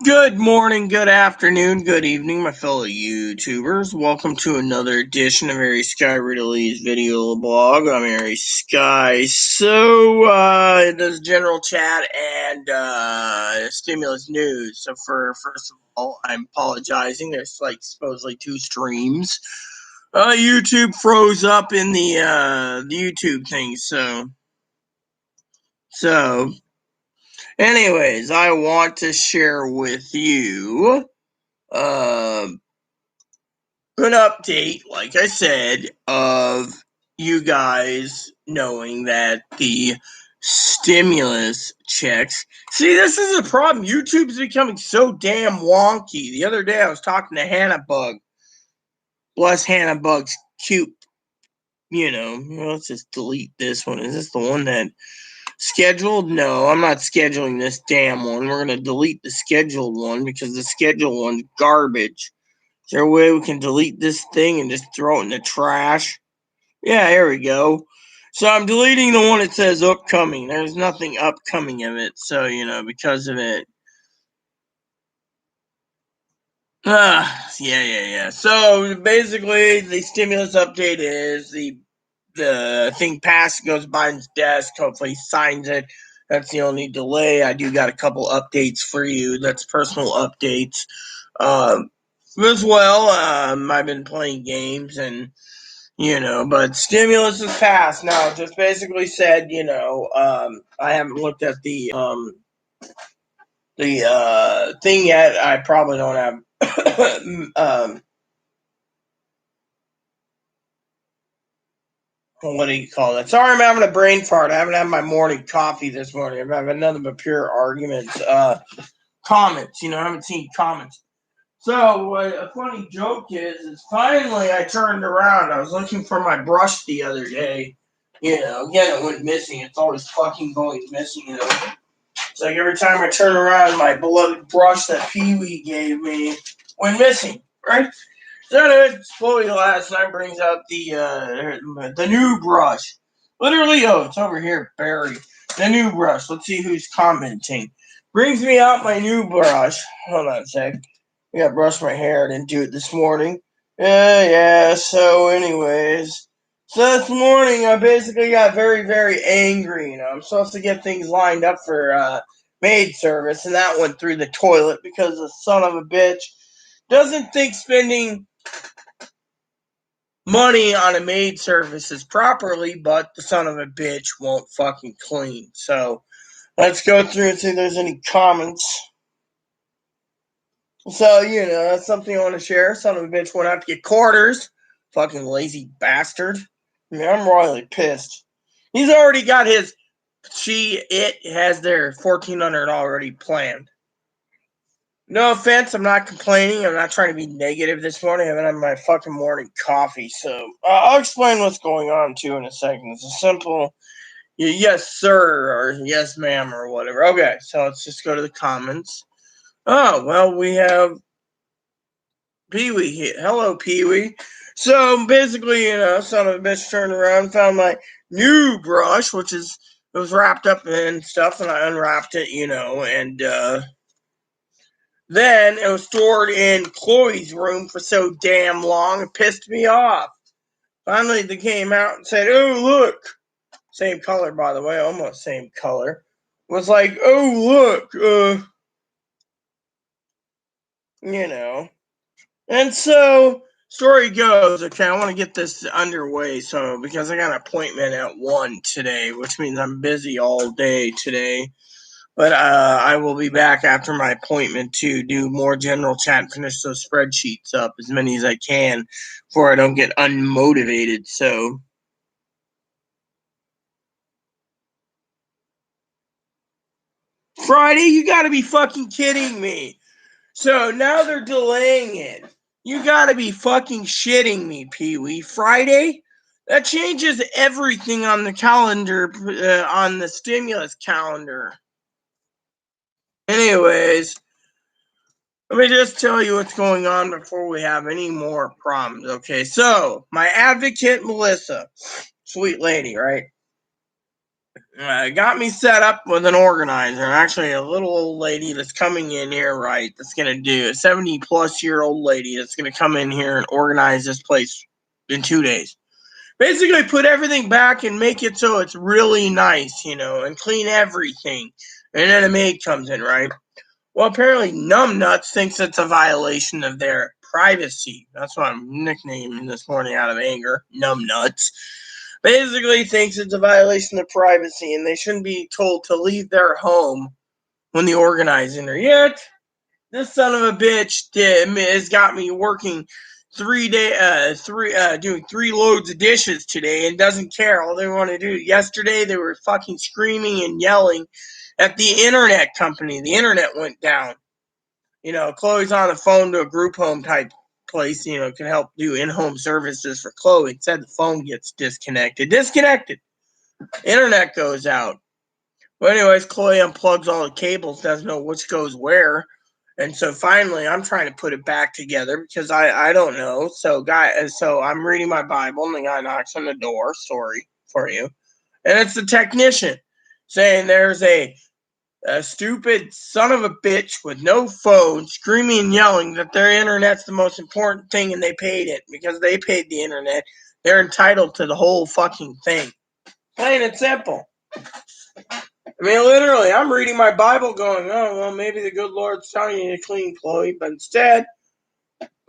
Good morning, good afternoon, good evening, my fellow YouTubers. Welcome to another edition of Harry Sky Ridley's video blog. I'm Harry Sky. There's general chat and stimulus news. So, first of all, I'm apologizing. There's supposedly two streams. YouTube froze up in the YouTube thing. So, anyways, I want to share with you an update, like I said, of you guys knowing that the stimulus checks. See, this is a problem. YouTube's becoming so damn wonky. The other day I was talking to Hannah Bug. Bless Hannah Bug's cute, let's just delete this one. Is this the one that scheduled? No, I'm not scheduling this damn one. We're going to delete the scheduled one because the scheduled one's garbage. Is there a way we can delete this thing and just throw it in the trash? Yeah, here we go. So I'm deleting the one that says upcoming. There's nothing upcoming of it. So, because of it. Yeah. So basically, the stimulus update is the thing passed, goes Biden's desk. Hopefully, he signs it. That's the only delay. I do got a couple updates for you. That's personal updates. As well, I've been playing games and but stimulus is passed. Now, it just basically said, I haven't looked at the thing yet. I probably don't have what do you call it? Sorry, I'm having a brain fart. I haven't had my morning coffee this morning. I'm having nothing but pure arguments. Comments, I haven't seen comments. So, a funny joke is finally I turned around. I was looking for my brush the other day. Again, it went missing. It's always fucking going missing. It's like every time I turn around, my beloved brush that Pee Wee gave me went missing, right? So, Chloe last night brings out the new brush. Literally, it's over here, Barry. The new brush. Let's see who's commenting. Brings me out my new brush. Hold on a sec. I got to brush my hair. I didn't do it this morning. Yeah. So, anyways. So this morning, I basically got very, very angry. I'm supposed to get things lined up for maid service, and that went through the toilet because the son of a bitch doesn't think spending money on a maid services properly, but the son of a bitch won't fucking clean. So let's go through and see if there's any comments. So, that's something I want to share. Son of a bitch went out to get quarters. Fucking lazy bastard. I'm royally pissed. He's already got his, it has their 1400 already planned. No offense, I'm not complaining. I'm not trying to be negative this morning. I haven't had my fucking morning coffee. So, I'll explain what's going on, too, in a second. It's a simple yes, sir, or yes, ma'am, or whatever. Okay, so let's just go to the comments. Oh, well, we have Pee-wee here. Hello, Pee-wee. So basically, son of a bitch turned around, found my new brush, it was wrapped up in stuff, and I unwrapped it, and then it was stored in Chloe's room for so damn long, it pissed me off. Finally, they came out and said, "Oh, look." Same color, by the way, almost same color. Was like, "Oh, look, And so, story goes, okay, I want to get this underway, because I got an appointment at 1 today, which means I'm busy all day today. But I will be back after my appointment to do more general chat and finish those spreadsheets up, as many as I can, before I don't get unmotivated. So, Friday, you gotta be fucking kidding me. So now they're delaying it. You gotta be fucking shitting me, Pee-wee. Friday? That changes everything on the calendar, on the stimulus calendar. Anyways, let me just tell you what's going on before we have any more problems, okay? So, my advocate, Melissa, sweet lady, right? got me set up with an organizer. Actually, a little old lady that's coming in here, right? That's gonna do a 70-plus-year-old lady that's gonna come in here and organize this place in 2 days. Basically, put everything back and make it so it's really nice, and clean everything. And then a maid comes in, right? Well, apparently, Numbnuts thinks it's a violation of their privacy. That's what I'm nicknaming this morning out of anger. Numbnuts. Basically thinks it's a violation of privacy and they shouldn't be told to leave their home when the organizing her. Yet, this son of a bitch has got me working doing 3 loads of dishes today and doesn't care. All they want to do. Yesterday, they were fucking screaming and yelling at the internet company. The internet went down. Chloe's on the phone to a group home type place, can help do in-home services for Chloe. Instead, the phone gets disconnected. Internet goes out. Well, anyways, Chloe unplugs all the cables, doesn't know which goes where. And so finally, I'm trying to put it back together because I don't know. So I'm reading my Bible, and the guy knocks on the door. Sorry for you. And it's the technician saying there's a stupid son of a bitch with no phone screaming and yelling that their internet's the most important thing and they paid it. Because they paid the internet, they're entitled to the whole fucking thing. Plain and simple. I mean, literally, I'm reading my Bible going, oh, well, maybe the good Lord's telling you to clean, Chloe. But instead,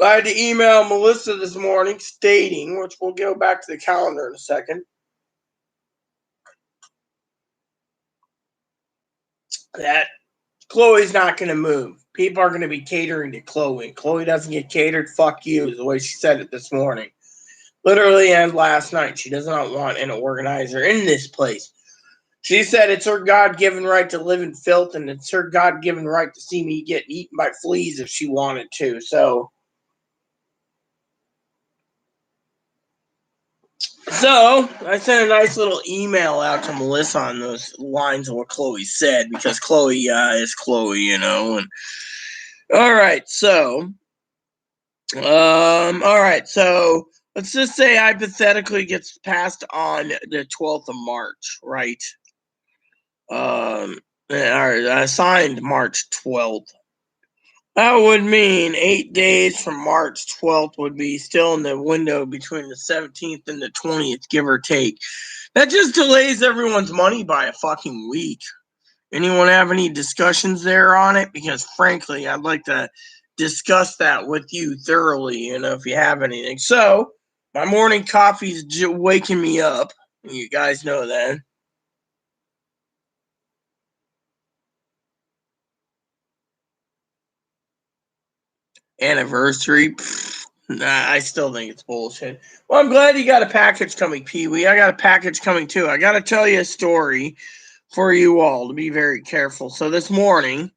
I had to email Melissa this morning stating, which we'll go back to the calendar in a second, that Chloe's not going to move. People are going to be catering to Chloe. Chloe doesn't get catered, fuck you, is the way she said it this morning. Literally, and last night. She does not want an organizer in this place. She said it's her God-given right to live in filth, and it's her God-given right to see me get eaten by fleas if she wanted to. So I sent a nice little email out to Melissa on those lines of what Chloe said, because Chloe is Chloe, And all right, so let's just say hypothetically gets passed on the 12th of March, right? Signed March 12th. That would mean 8 days from March 12th would be still in the window between the 17th and the 20th, give or take. That just delays everyone's money by a fucking week. Anyone have any discussions there on it? Because frankly, I'd like to discuss that with you thoroughly, if you have anything. So, my morning coffee's waking me up. You guys know that. Anniversary. Nah, I still think it's bullshit. Well, I'm glad you got a package coming, Pee-wee. I got a package coming too. I got to tell you a story for you all to be very careful. So this morning,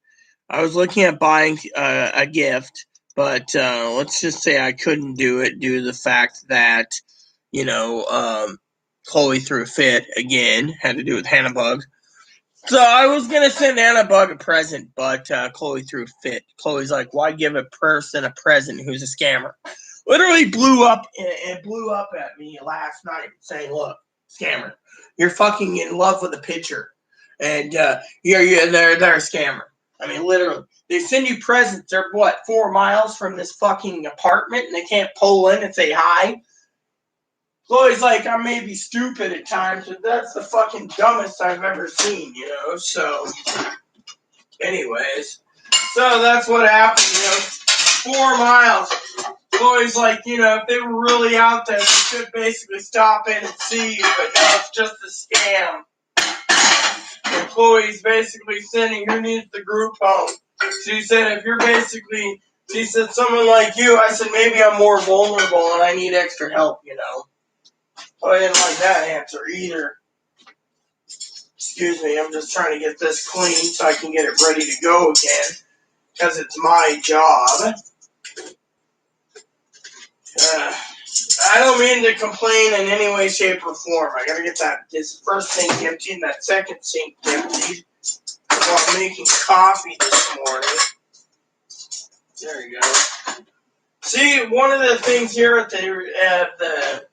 I was looking at buying a gift, but let's just say I couldn't do it due to the fact that, Chloe threw a fit again. Had to do with Hannah Bug. So I was gonna send Anna Bug a present, but Chloe threw a fit. Chloe's like, "Why give a person a present who's a scammer?" Literally blew up at me last night, saying, "Look, scammer, you're fucking in love with a picture, and they're a scammer." I mean, literally, they send you presents. They're 4 miles from this fucking apartment, and they can't pull in and say hi. Chloe's like, I may be stupid at times, but that's the fucking dumbest I've ever seen, So, anyways, so that's what happened, 4 miles. Chloe's like, if they were really out there, they should basically stop in and see you, but no, it's just a scam. And Chloe's basically sending, who needs the group home? She said, she said, someone like you, I said, maybe I'm more vulnerable and I need extra help, Oh, I didn't like that answer either. Excuse me, I'm just trying to get this clean so I can get it ready to go again. Because it's my job. I don't mean to complain in any way, shape, or form. I gotta get this first sink empty and that second sink empty while making coffee this morning. There you go. See, one of the things here at the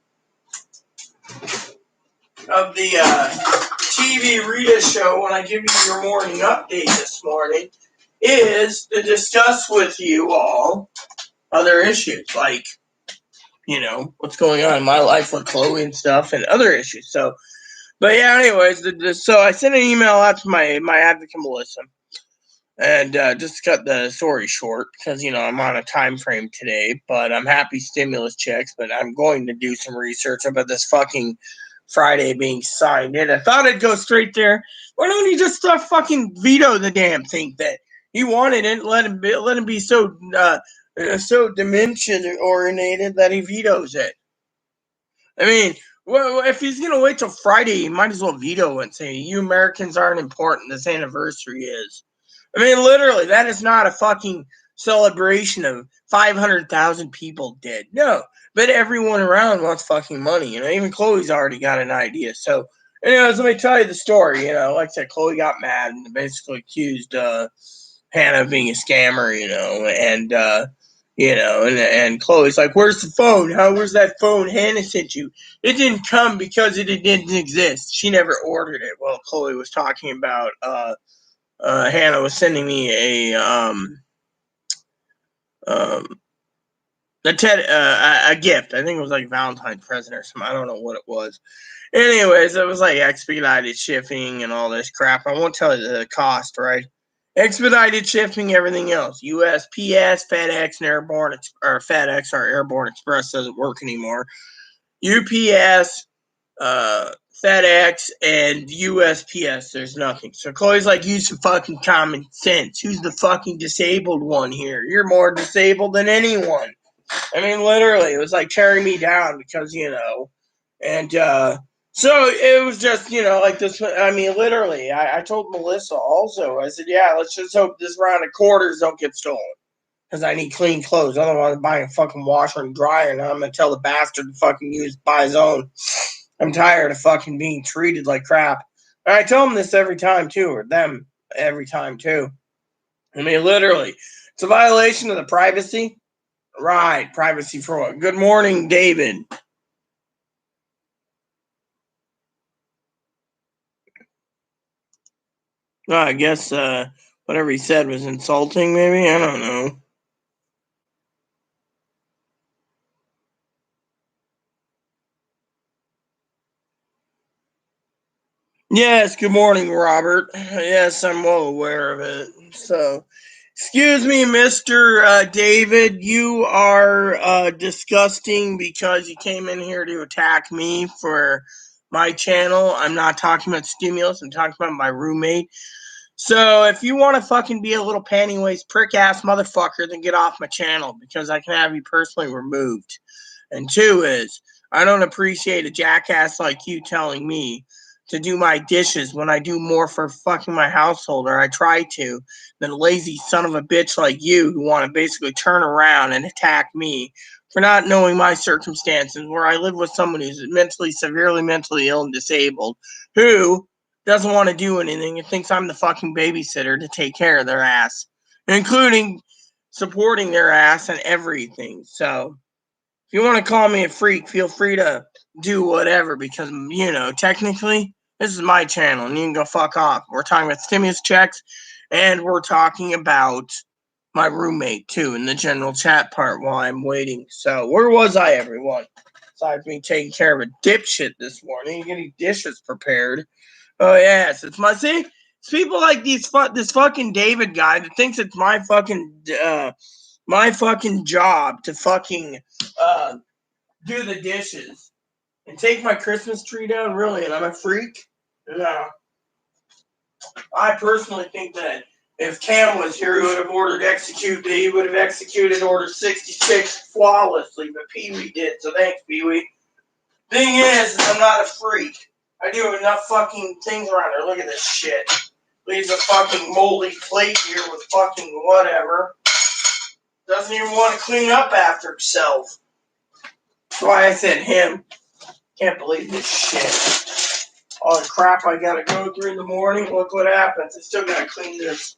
TV TV Rita show, when I give you your morning update this morning, is to discuss with you all other issues, like, what's going on in my life with Chloe and stuff, and other issues. So, but yeah, anyways, so I sent an email out to my advocate, Melissa, and just to cut the story short, because, I'm on a time frame today, but I'm happy stimulus checks, but I'm going to do some research about this fucking Friday being signed in. I thought I'd go straight there. Why don't you just fucking veto the damn thing that he wanted it? Let him be so dimension oriented that he vetoes it. I mean, well, if he's gonna wait till Friday, he might as well veto it and say, "You Americans aren't important. This anniversary is." I mean, literally, that is not a fucking celebration of 500,000 people dead. No, but everyone around wants fucking money. Even Chloe's already got an idea. So, anyways, let me tell you the story. Like I said, Chloe got mad and basically accused Hannah of being a scammer. And Chloe's like, "Where's the phone? Where's that phone Hannah sent you? It didn't come because it didn't exist. She never ordered it." Well, Chloe was talking about Hannah was sending me a gift. I think it was like Valentine's present or something. I don't know what it was. Anyways, it was like expedited shipping and all this crap. I won't tell you the cost, right? Expedited shipping, everything else. USPS, FedEx, and Airborne, or FedEx or Airborne Express doesn't work anymore. UPS, FedEx, and USPS, there's nothing. So Chloe's like, use some fucking common sense. Who's the fucking disabled one here? You're more disabled than anyone. I mean, literally, it was like tearing me down because, and so it was just, like this. I mean, literally, I told Melissa also, I said, yeah, let's just hope this round of quarters don't get stolen. Because I need clean clothes. Otherwise, I'm buying a fucking washer and dryer, and I'm going to tell the bastard to fucking buy his own. I'm tired of fucking being treated like crap. And I tell them this every time, too, or them every time, too. I mean, literally, it's a violation of the privacy. Right, privacy for what? Good morning, David. Well, I guess whatever he said was insulting, maybe? I don't know. Yes, good morning, Robert. Yes, I'm well aware of it. So, excuse me, Mr. David, you are disgusting because you came in here to attack me for my channel. I'm not talking about stimulus, I'm talking about my roommate. So, if you want to fucking be a little panty-waist prick-ass motherfucker, then get off my channel because I can have you personally removed. And two is, I don't appreciate a jackass like you telling me to do my dishes when I do more for fucking my household, or I try to, than a lazy son of a bitch like you who want to basically turn around and attack me for not knowing my circumstances, where I live with someone who's severely mentally ill and disabled, who doesn't want to do anything and thinks I'm the fucking babysitter to take care of their ass, including supporting their ass and everything. So, if you want to call me a freak, feel free to do whatever because, technically, this is my channel and you can go fuck off. We're talking about stimulus checks and we're talking about my roommate, too, in the general chat part while I'm waiting. So, where was I, everyone? Besides me taking care of a dipshit this morning, getting dishes prepared. Oh, yes, it's people like this fucking David guy that thinks it's my fucking job to fucking do the dishes and take my Christmas tree down, really, and I'm a freak? No. I personally think that if Cam was here, he would have he would have executed Order 66 flawlessly, but Pee-wee did, so thanks, Pee-wee. Thing is, I'm not a freak. I do enough fucking things around here. Look at this shit. Leaves a fucking moldy plate here with fucking whatever. Doesn't even want to clean up after himself. That's why I said him. Can't believe this shit. All the crap I gotta go through in the morning. Look what happens. I still gotta clean this.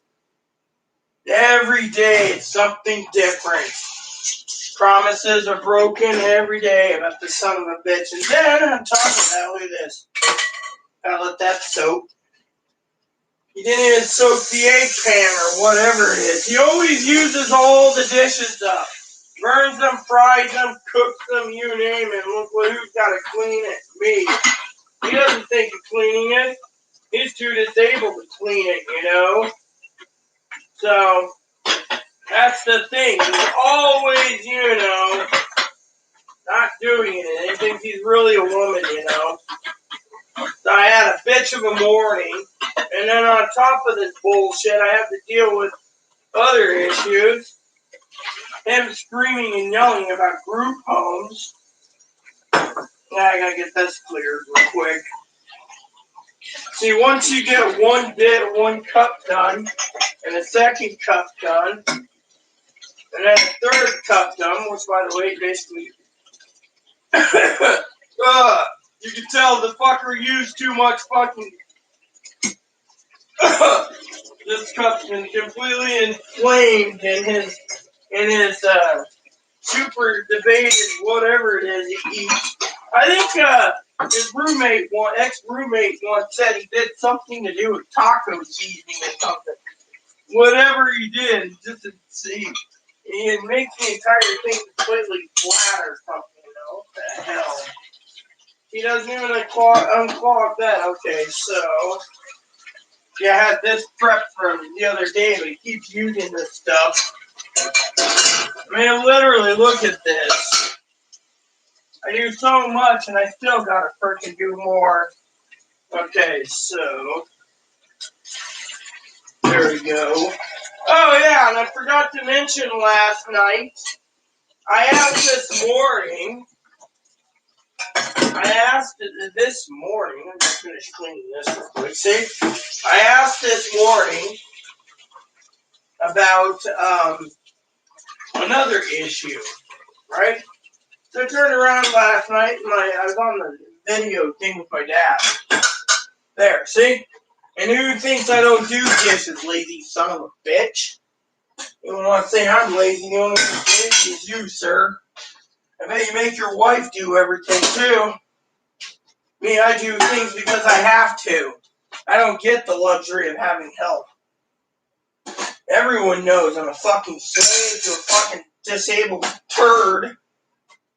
Every day it's something different. Promises are broken every day about the son of a bitch. And then on top of that, look at this. Gotta let that soak. He didn't even soak the egg pan or whatever it is. He always uses all the dishes up. Burns them, fries them, cooks them, you name it. Look who's got to clean it. Me. He doesn't think of cleaning it. He's too disabled to clean it, you know? So, that's the thing. He's always, you know, not doing it. He thinks he's really a woman, you know? So I had a bitch of a morning. And then on top of this bullshit, I have to deal with other issues. Him screaming and yelling about group homes. Now I gotta get this cleared real quick. See, once you get one cup done, and a second cup done, and then a third cup done, which by the way, basically, you can tell the fucker used too much fucking. This cup's been completely inflamed in his super debated whatever it is he eats. I think his ex-roommate once said he did something to do with taco seasoning or something. Whatever he did, just see, it makes the entire thing completely flat or something. You know what the hell? He doesn't even unclog that. Okay, so. Yeah, I had this prep from the other day, but he keeps using this stuff. I mean, literally, look at this. I do so much, and I still gotta freaking do more. Okay, so. There we go. Oh, yeah, and I forgot to mention last night. I asked this morning. I'm just finished cleaning this real quick. See? I asked this morning about another issue, right? So I turned around last night, and I was on the video thing with my dad. There, see? And who thinks I don't do dishes, lazy son of a bitch? You don't want to say I'm lazy, the only lazy is you, sir. I bet you make your wife do everything, too. Me, I do things because I have to. I don't get the luxury of having help. Everyone knows I'm a fucking slave to a fucking disabled turd.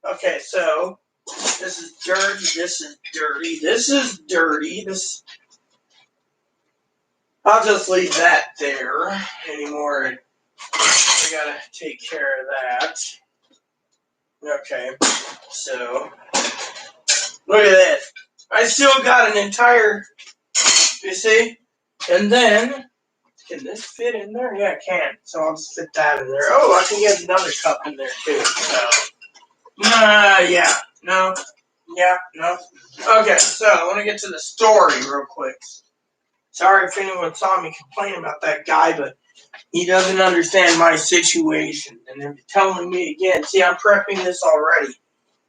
Okay, so this is dirty, this is dirty, this is dirty, this. I'll just leave that there anymore. I gotta take care of that. Okay, so look at this. I still got an entire, you see? And then, can this fit in there? Yeah, it can. So I'll just fit that in there. Oh, I can get another cup in there too. So, yeah, no, yeah, no. Okay, so I want to get to the story real quick. Sorry if anyone saw me complain about that guy, but he doesn't understand my situation. And they're telling me again, see, I'm prepping this already.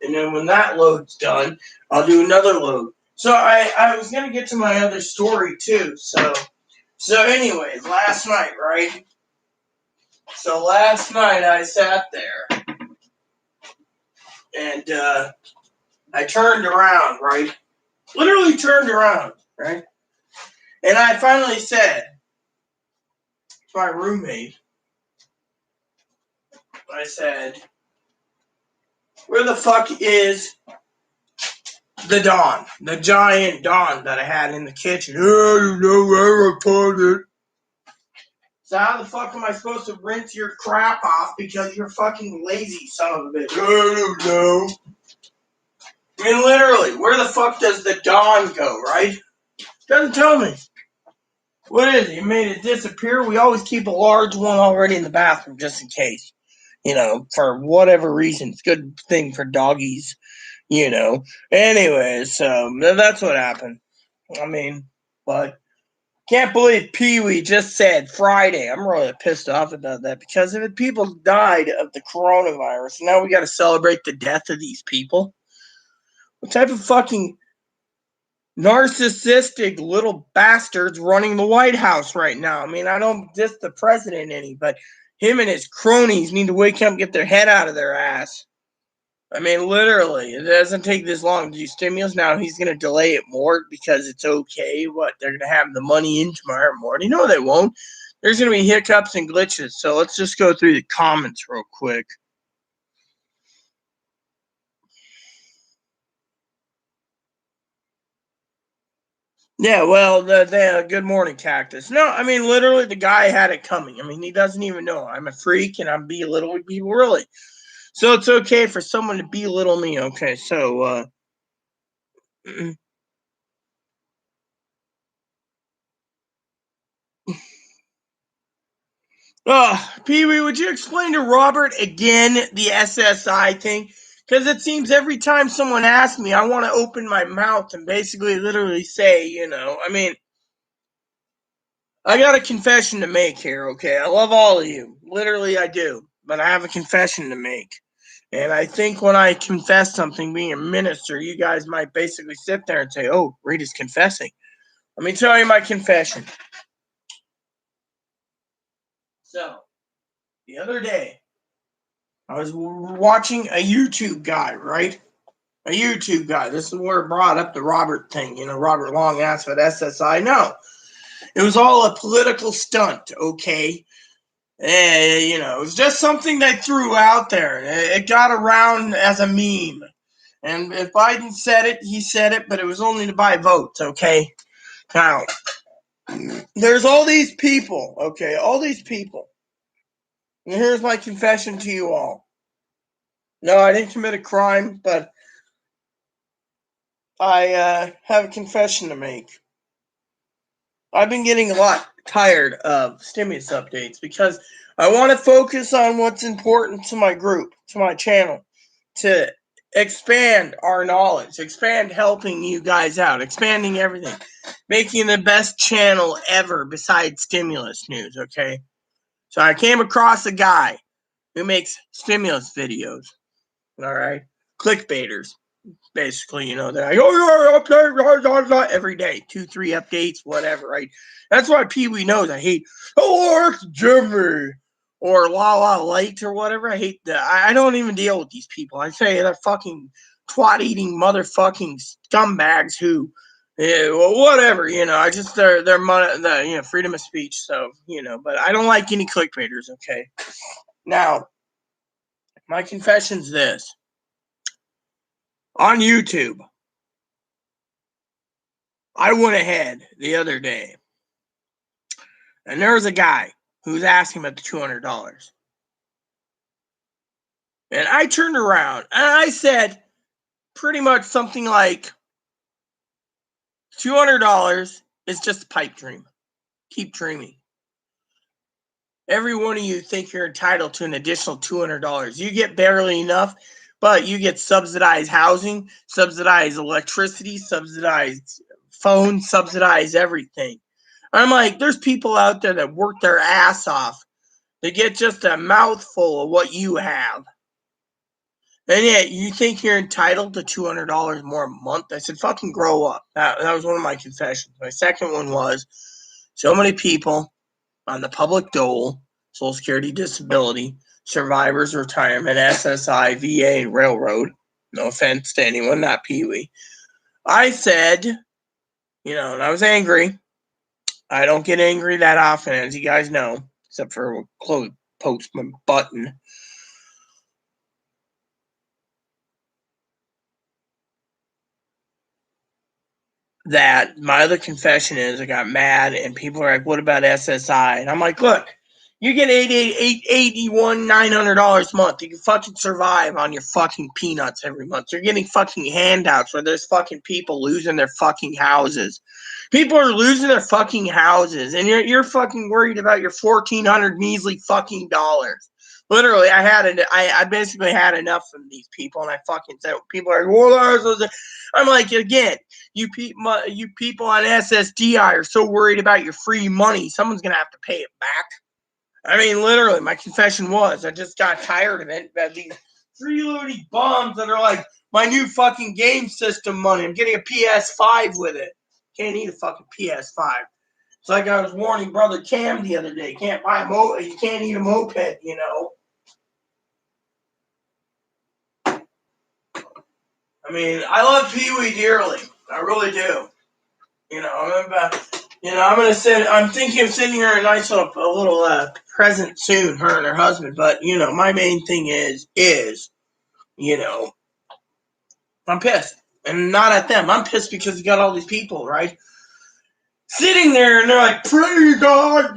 And then when that load's done, I'll do another load. So I was going to get to my other story too. So anyways, last night, right? So last night I sat there and I turned around, right? Literally turned around, right? And I finally said to my roommate, I said, where the fuck is the Dawn? The giant Dawn that I had in the kitchen. I don't know where I put it. So how the fuck am I supposed to rinse your crap off because you're fucking lazy, son of a bitch? I don't know. I mean, literally, where the fuck does the Dawn go, right? Doesn't tell me. What is it? You made it disappear? We always keep a large one already in the bathroom just in case. You know, for whatever reason. It's a good thing for doggies, you know. Anyways, that's what happened. I mean, but can't believe Pee-wee just said Friday. I'm really pissed off about that because if people died of the coronavirus, now we got to celebrate the death of these people. What type of fucking narcissistic little bastards running the White House right now? I mean, I don't diss the president any, but him and his cronies need to wake up and get their head out of their ass. I mean, literally, it doesn't take this long to do stimulus. Now he's going to delay it more because it's okay. What, they're going to have the money in tomorrow morning? No, they won't. There's going to be hiccups and glitches. So let's just go through the comments real quick. Yeah, well, the good morning, Cactus. No, I mean, literally, the guy had it coming. I mean, he doesn't even know. I'm a freak and I'm belittling people, really. So it's okay for someone to belittle me. Okay, so, Pee Wee, would you explain to Robert again the SSI thing? Because it seems every time someone asks me, I want to open my mouth and basically literally say, I mean, I got a confession to make here, okay? I love all of you. Literally, I do. But I have a confession to make. And I think when I confess something, being a minister, you guys might basically sit there and say, oh, Rita's confessing. Let me tell you my confession. So, the other day, I was watching a YouTube guy, right? A YouTube guy. This is where it brought up the Robert thing. Robert Long asked for SSI. No, it was all a political stunt, okay? It was just something they threw out there. It got around as a meme. And if Biden said it, he said it, but it was only to buy votes, okay? Now, there's all these people, okay? All these people. And here's my confession to you all. No, I didn't commit a crime, but I have a confession to make. I've been getting a lot tired of stimulus updates because I want to focus on what's important to my group, to my channel, to expand our knowledge, expand helping you guys out, expanding everything, making the best channel ever besides stimulus news, okay? So I came across a guy who makes stimulus videos, all right? Clickbaiters. Basically, they're like, oh, update every day, 2-3 updates, whatever, right? That's why Pee Wee knows I hate, oh, it's Jimmy or La La Light or whatever. I hate that. I don't even deal with these people. I say they're fucking twat eating motherfucking scumbags who, well, whatever, I just, they're freedom of speech. So, but I don't like any clickbaiters, okay? Now, my confession's this. On YouTube, I went ahead the other day, and there was a guy who was asking about the $200. And I turned around and I said pretty much something like, $200 is just a pipe dream. Keep dreaming. Every one of you think you're entitled to an additional $200. You get barely enough, but you get subsidized housing, subsidized electricity, subsidized phone, subsidized everything. I'm like, there's people out there that work their ass off to get just a mouthful of what you have. And yet, you think you're entitled to $200 more a month? I said, fucking grow up. That was one of my confessions. My second one was, so many people on the public dole, Social Security, disability, survivors, retirement, SSI, VA, and railroad. No offense to anyone, not Pee Wee. I said, and I was angry. I don't get angry that often, as you guys know, except for close postman button. That my other confession is I got mad and people are like, what about SSI? And I'm like, look, you get $900 a month. You can fucking survive on your fucking peanuts every month. You're getting fucking handouts where there's fucking people losing their fucking houses. People are losing their fucking houses, and you're fucking worried about your 1,400 measly fucking dollars. Literally, I basically had enough of these people, and I fucking said, people are like, well, I'm like, again, you people on SSDI are so worried about your free money, someone's gonna have to pay it back. I mean, literally, my confession was I just got tired of it. About these freeloading bombs that are like my new fucking game system money. I'm getting a PS5 with it. Can't eat a fucking PS5. It's like I was warning brother Cam the other day. Can't buy a you can't eat a moped, I mean, I love Pee Wee dearly. I really do. You know, I'm thinking of sending her a nice little present soon, her and her husband. But my main thing is, I'm pissed, and not at them. I'm pissed because you got all these people, right, sitting there, and they're like, "Pray God."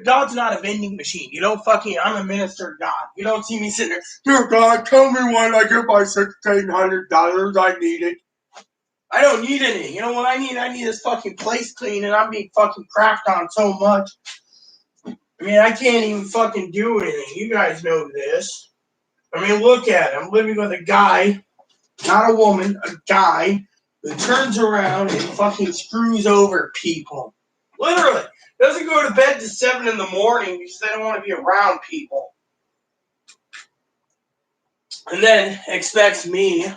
God's not a vending machine. You don't I'm a minister of God. You don't see me sitting there, "Dear God, tell me when I get my $1,600. I need it." I don't need any. You know what I need? I need this fucking place clean, and I'm being fucking crapped on so much. I mean, I can't even fucking do anything. You guys know this. I mean, look at it. I'm living with a guy, not a woman, a guy who turns around and fucking screws over people. Literally. Doesn't go to bed to 7 in the morning because they don't want to be around people. And then expects me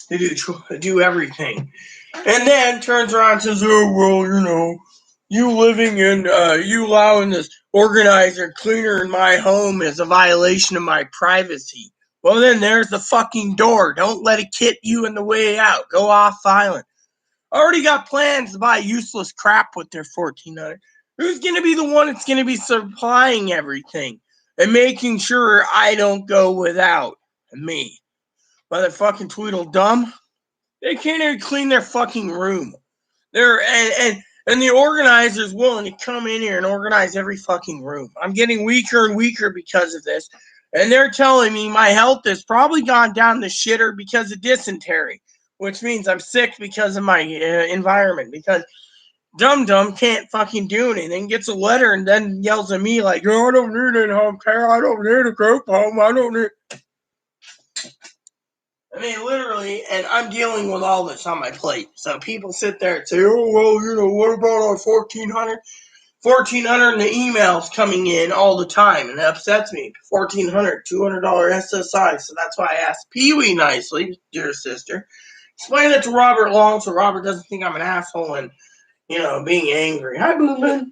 to do everything. And then turns around and says, "Oh, well, you allowing this organizer cleaner in my home is a violation of my privacy." Well, then there's the fucking door. Don't let it get you in the way out. Go off island. Already got plans to buy useless crap with their $1,400. Who's going to be the one that's going to be supplying everything and making sure I don't go without? Me. Motherfucking Tweedledum. They can't even clean their fucking room. And the organizer's willing to come in here and organize every fucking room. I'm getting weaker and weaker because of this. And they're telling me my health has probably gone down the shitter because of dysentery, which means I'm sick because of my environment. Because Dum Dum can't fucking do anything, gets a letter and then yells at me like, "Oh, I don't need any home care. I don't need a group home. I don't need..." I mean, literally, and I'm dealing with all this on my plate. So people sit there and say, "Oh, well, what about our 1,400? 1,400 and the emails coming in all the time," and it upsets me. 1,400, $200 SSI. So that's why I asked Pee Wee nicely, dear sister, explain it to Robert Long so Robert doesn't think I'm an asshole and, being angry. Hi, Boomman.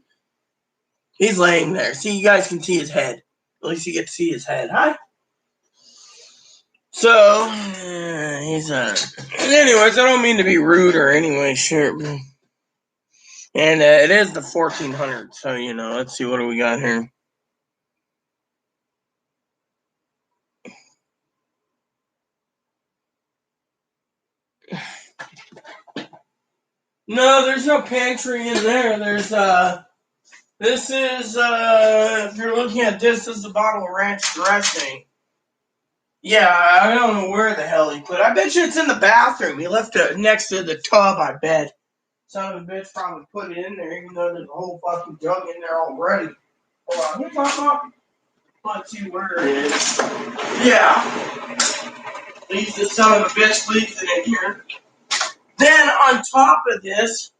He's laying there. See, you guys can see his head. At least you get to see his head. Hi. So, he's anyways, I don't mean to be rude or anyway, sure. And it is the 1,400, so, let's see, what do we got here? No, there's no pantry in there. There's, this is, if you're looking at this is a bottle of ranch dressing. Yeah, I don't know where the hell he put it. I bet you it's in the bathroom. He left it next to the tub, I bet. Son of a bitch probably put it in there, even though there's a whole fucking jug in there already. Hold on, let's see where it is. Yeah. Leaves the son of a bitch leaves it in here. Then on top of this,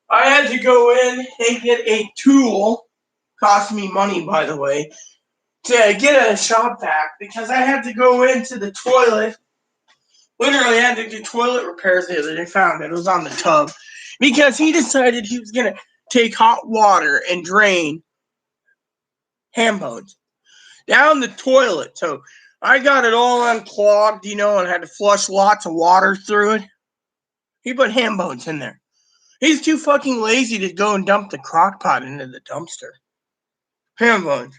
I had to go in and get a tool. Cost me money, by the way, to get a shop vac because I had to go into the toilet. Literally, I had to do toilet repairs the other day. Found it. It was on the tub because he decided he was gonna take hot water and drain ham bones down the toilet. So I got it all unclogged, and had to flush lots of water through it. He put ham bones in there. He's too fucking lazy to go and dump the crock pot into the dumpster. Ham bones.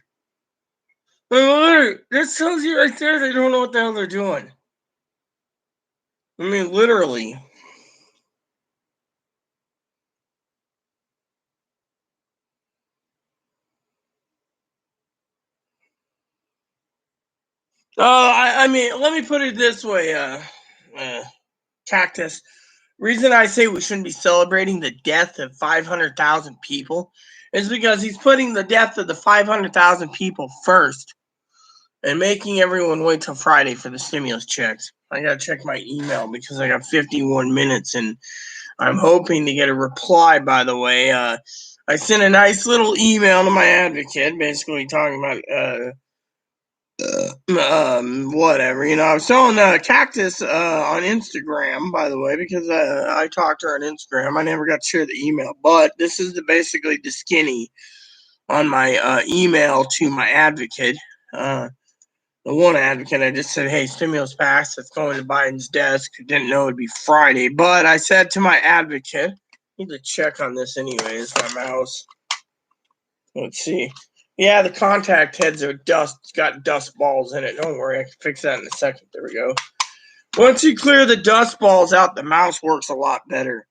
This tells you right there they don't know what the hell they're doing. I mean, literally. I mean, let me put it this way, Cactus. Reason I say we shouldn't be celebrating the death of 500,000 people is because he's putting the death of the 500,000 people first and making everyone wait till Friday for the stimulus checks. I gotta check my email because I got 51 minutes and I'm hoping to get a reply, by the way. I sent a nice little email to my advocate, basically talking about whatever. I was telling Cactus on Instagram, by the way, because I talked to her on Instagram. I never got to share the email, but this is basically the skinny on my email to my advocate. The one advocate, I just said, hey, stimulus pass that's going to Biden's desk. Didn't know it'd be Friday. But I said to my advocate, need to check on this anyways, my mouse. Let's see. Yeah, the contact heads are got dust balls in it. Don't worry, I can fix that in a second. There we go. Once you clear the dust balls out, the mouse works a lot better.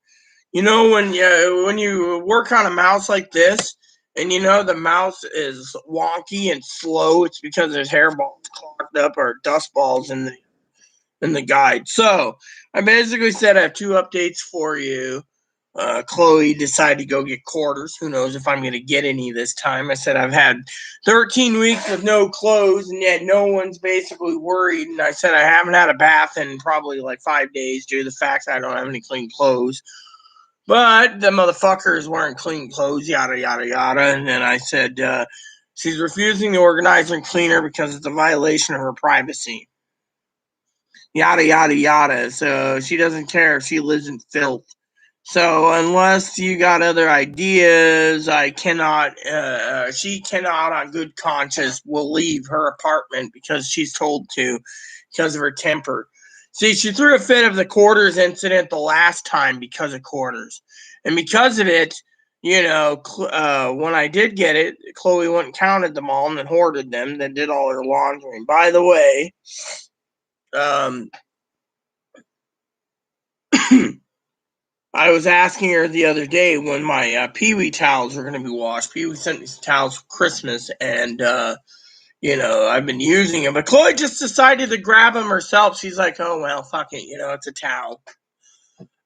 You know, when you work on a mouse like this, and you know the mouse is wonky and slow, it's because there's hairballs clogged up or dust balls in the guide. So I basically said I have two updates for you. Chloe decided to go get quarters. Who knows if I'm going to get any this time? I said I've had 13 weeks with no clothes, and yet no one's basically worried. And I said I haven't had a bath in probably like 5 days due to the fact that I don't have any clean clothes. But the motherfucker is wearing clean clothes, yada, yada, yada. And then I said she's refusing to organize and clean her because it's a violation of her privacy. Yada, yada, yada. So she doesn't care if she lives in filth. So unless you got other ideas, I cannot, she cannot on good conscience will leave her apartment because she's told to because of her temper. See, she threw a fit of the quarters incident the last time because of quarters. And because of it, you know, when I did get it, Chloe went and counted them all and then hoarded them, then did all her laundry. And by the way, I was asking her the other day when my Pee-wee towels were going to be washed. Pee-wee sent me some towels for Christmas, and, you know, I've been using them. But Chloe just decided to grab them herself. She's like, oh, well, fuck it, you know, it's a towel.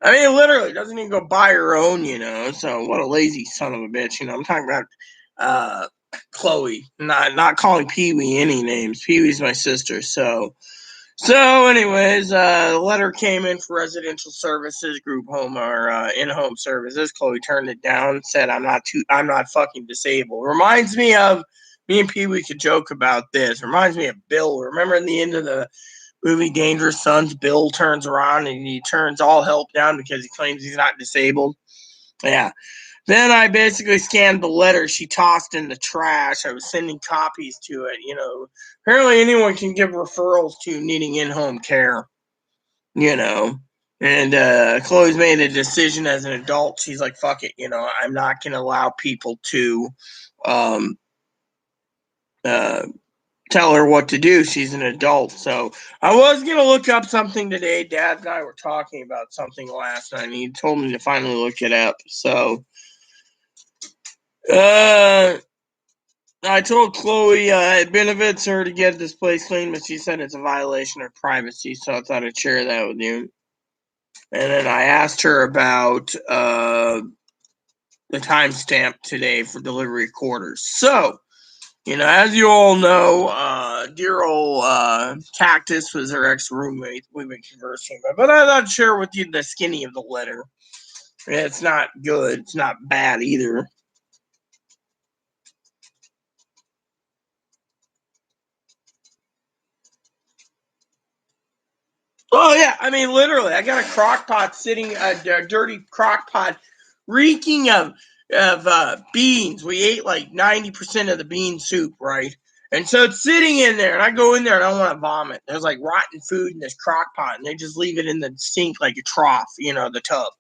I mean, literally, doesn't even go buy her own, you know. So what a lazy son of a bitch, you know. I'm talking about Chloe, not calling Pee-wee any names. Pee-wee's my sister, so... So, anyways, the letter came in for residential services, group home or in-home services. Chloe turned it down, said, I'm not fucking disabled. Reminds me of me and Pee Wee could joke about this. Reminds me of Bill. Remember in the end of the movie Dangerous Sons, Bill turns around and he turns all help down because he claims he's not disabled. Yeah. Then I basically scanned the letter she tossed in the trash. I was sending copies to it. You know, apparently anyone can give referrals to needing in-home care. You know, and Chloe's made a decision as an adult. She's like, "Fuck it," you know. I'm not going to allow people to um, uh, tell her what to do. She's an adult. So I was going to look up something today. Dad and I were talking about something last night, and he told me to finally look it up. So. I told Chloe it benefits her to get this place clean, but she said it's a violation of privacy, so I thought I'd share that with you. And then I asked her about the timestamp today for delivery quarters. So, you know, as you all know, dear old Cactus was her ex-roommate we've been conversing about. But I thought I'd share with you the skinny of the letter. It's not good. It's not bad either. Oh yeah, I mean literally, I got a crock pot sitting, a dirty crock pot, reeking of beans. We ate like 90% of the bean soup, right? And so it's sitting in there, and I go in there and I want to vomit. There's like rotten food in this crock pot, and they just leave it in the sink like a trough, you know, the tub.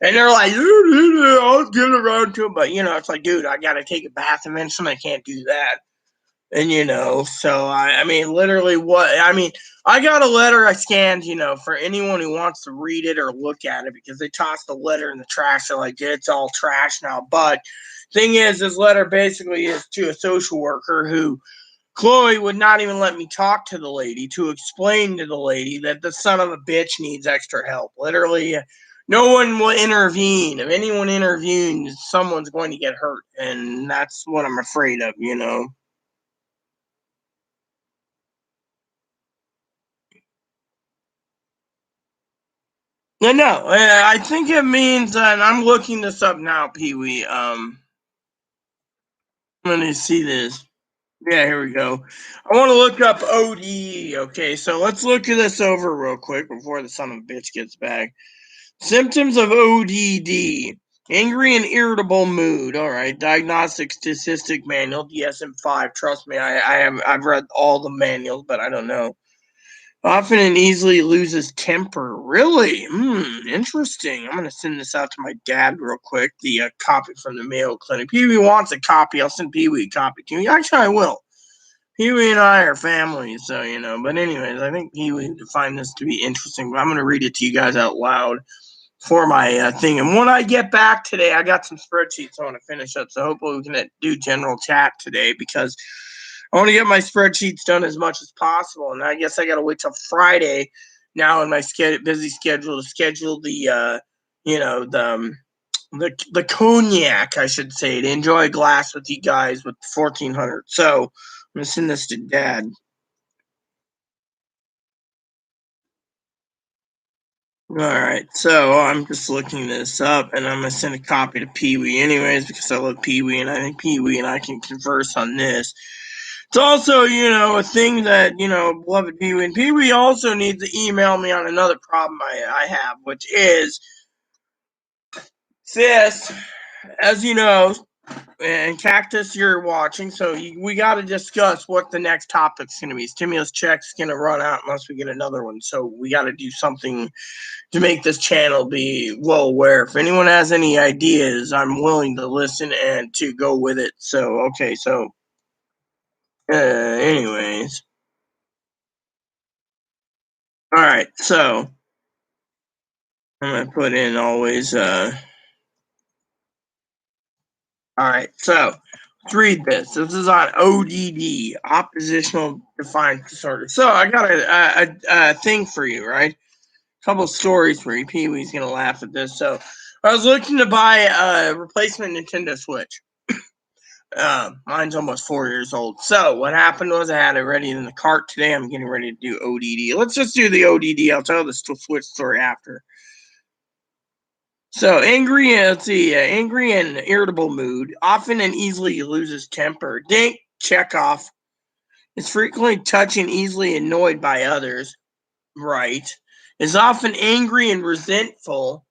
And they're like, I'll get around to it, but you know, it's like, dude, I gotta take a bath eventually. I can't do that. And you know, so I mean, literally, I got a letter I scanned, you know, for anyone who wants to read it or look at it because they tossed the letter in the trash. They're like, it's all trash now. But thing is, this letter basically is to a social worker who Chloe would not even let me talk to the lady to explain to the lady that the son of a bitch needs extra help. Literally, no one will intervene. If anyone intervenes, someone's going to get hurt. And that's what I'm afraid of, you know. No, I think it means, and I'm looking this up now, Pee Wee. Let me see this. Yeah, here we go. I want to look up OD. Okay, so let's look this over real quick before the son of a bitch gets back. Symptoms of ODD. Angry and irritable mood. All right. Diagnostic statistic manual, DSM-5. Trust me, I've read all the manuals, but I don't know. Often and easily loses temper. Really? Interesting. I'm gonna send this out to my dad real quick. The copy from the Mayo Clinic. Pee Wee wants a copy. I'll send Pee Wee a copy to you. Actually, I will. Pee Wee and I are family, so you know. But anyways, I think Pee Wee would find this to be interesting. But I'm gonna read it to you guys out loud for my thing. And when I get back today, I got some spreadsheets I want to finish up. So hopefully we can do general chat today because I want to get my spreadsheets done as much as possible. And I guess I got to wait till Friday now in my busy schedule to schedule the, the cognac, I should say, to enjoy a glass with you guys with 1400. So I'm going to send this to Dad. All right, so I'm just looking this up, and I'm gonna send a copy to Pee Wee anyways because I love Pee Wee, and I think Pee Wee and I can converse on this. It's also, a thing that beloved Pee Wee, and Pee Wee also needs to email me on another problem I have, which is this. As you know, and Cactus, you're watching, so we got to discuss what the next topic's going to be. Stimulus check's going to run out unless we get another one, so we got to do something to make this channel be well aware. If anyone has any ideas, I'm willing to listen and to go with it. So, okay, so, anyways. All right, so I'm going to put in always, all right, so let's read this. This is on ODD, Oppositional Defiance Disorder. So I got a thing for you, right? A couple stories for you. Pee Wee's going to laugh at this. So I was looking to buy a replacement Nintendo Switch. Mine's almost 4 years old. So what happened was I had it ready in the cart today. I'm getting ready to do ODD. Let's just do the ODD. I'll tell the Switch story after. So angry and irritable mood. Often and easily loses temper. Dink, Chekhov. Is frequently touched and easily annoyed by others. Right. Is often angry and resentful.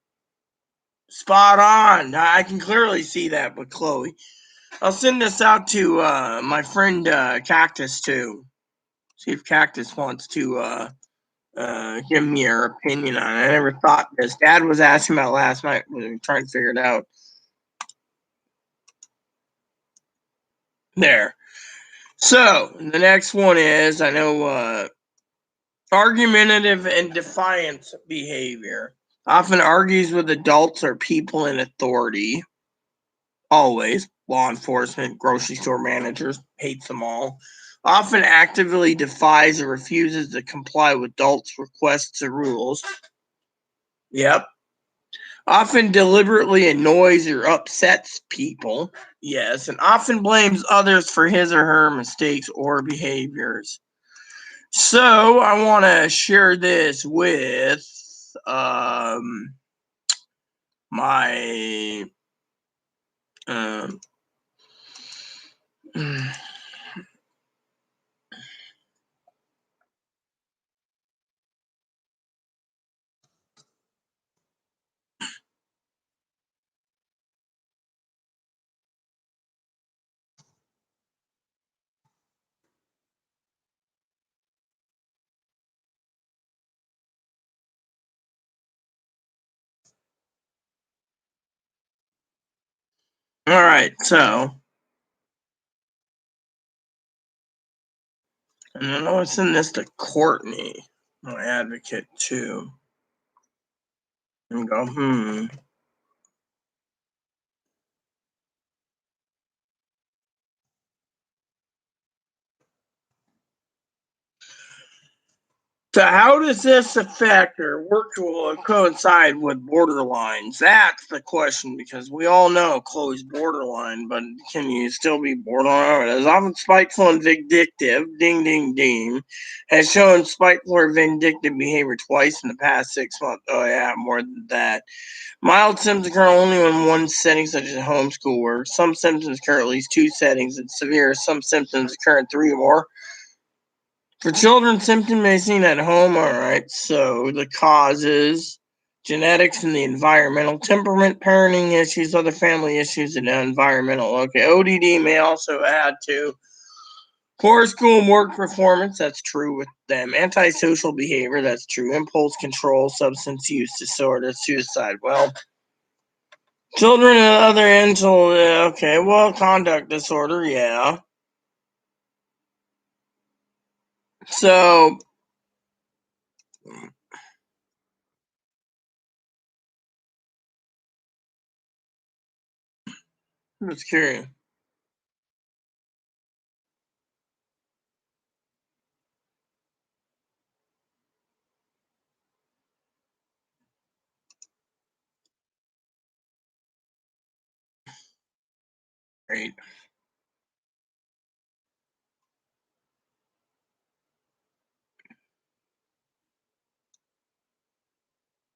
Spot on. I can clearly see that with Chloe. I'll send this out to my friend Cactus too. See if Cactus wants to give me your opinion on it. I never thought this. Dad was asking about last night when we were trying to figure it out. There. So the next one is I know argumentative and defiant behavior. Often argues with adults or people in authority. Always. Law enforcement, grocery store managers, hates them all. Often actively defies or refuses to comply with adults' requests or rules. Yep. Often deliberately annoys or upsets people. Yes. And often blames others for his or her mistakes or behaviors. So I want to share this with my all right, so and then I want to send this to Courtney, my advocate too. And go, So how does this affect or work or coincide with borderlines? That's the question because we all know Chloe's borderline, but can you still be borderline? As often spiteful and vindictive, ding ding ding, has shown spiteful or vindictive behavior twice in the past 6 months. Oh yeah, more than that. Mild symptoms occur only in one setting, such as homeschool work. Some symptoms occur at least 2 settings, and severe. Some symptoms occur in 3 or more. For children, symptoms may be seen at home. All right. So the causes genetics and the environmental, temperament, parenting issues, other family issues, and environmental. Okay, ODD may also add to poor school and work performance. That's true with them. Antisocial behavior. That's true. Impulse control, substance use disorder, suicide. Well, children and other mental. Okay, well, conduct disorder. Yeah. So I'm just curious. Great.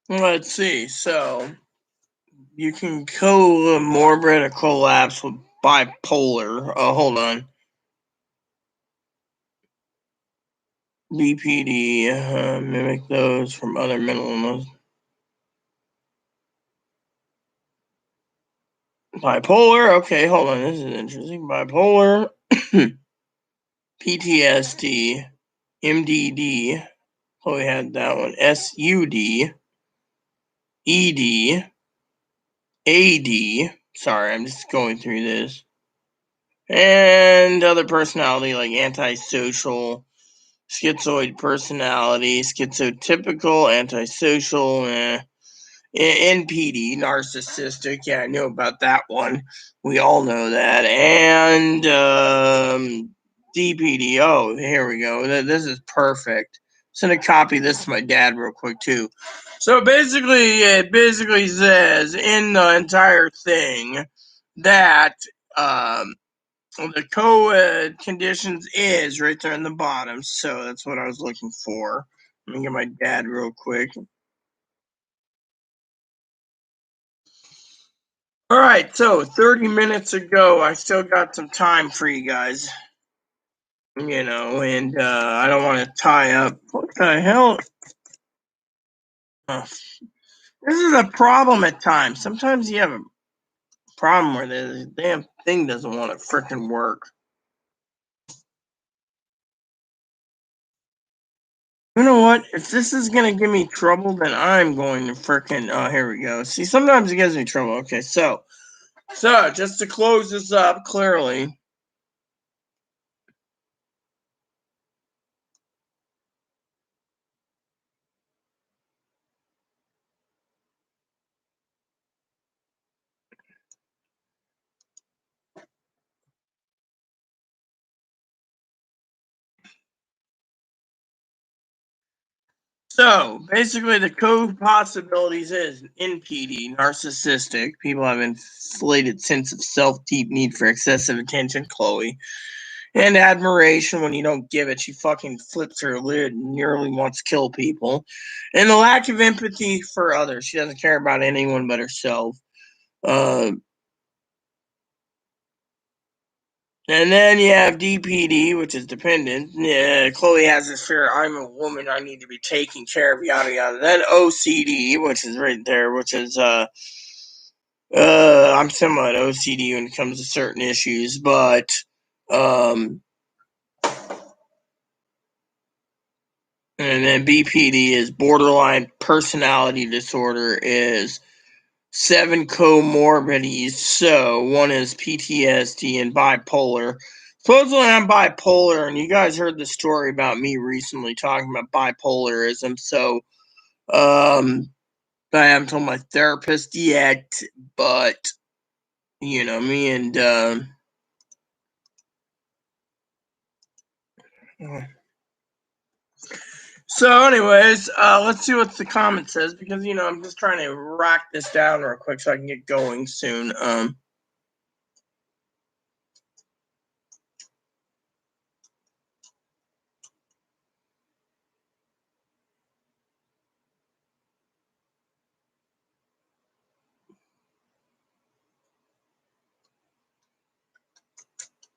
Let's see. So you can comorbid or collapse with bipolar. Oh, hold on. BPD, mimic those from other mental illness. Bipolar. Okay, hold on. This is interesting. Bipolar, PTSD, MDD. Oh, we had that one. SUD, ED, AD. Sorry, I'm just going through this. And other personality like antisocial, schizoid personality, schizotypical, antisocial, NPD, narcissistic. Yeah, I know about that one. We all know that. And DPD. Oh, here we go. This is perfect. I'm gonna copy this to my dad real quick too. So basically, it basically says in the entire thing that the co conditions is right there in the bottom. So that's what I was looking for. Let me get my dad real quick. All right, so 30 minutes ago, I still got some time for you guys, and I don't want to tie up. What the hell? Uh, this is a problem at times. Sometimes you have a problem where the damn thing doesn't want to freaking work. You know what? If this is gonna give me trouble, then I'm going to freaking. Oh, here we go. See, sometimes it gives me trouble. Okay, so just to close this up clearly. So basically, the code possibilities is NPD, narcissistic. People have inflated sense of self, deep need for excessive attention, Chloe, and admiration. When you don't give it, she fucking flips her lid and nearly wants to kill people. And the lack of empathy for others. She doesn't care about anyone but herself. Uh, And then you have DPD, which is dependent. Chloe has this fear, I'm a woman, I need to be taken care of, yada yada. Then OCD, which is right there, which is I'm somewhat OCD when it comes to certain issues, but um, and then BPD is borderline personality disorder, is 7 comorbidities. So one is PTSD and bipolar. Supposedly I'm bipolar, and you guys heard the story about me recently talking about bipolarism. So I haven't told my therapist yet, but me and so anyways, let's see what the comment says, because I'm just trying to rack this down real quick so I can get going soon.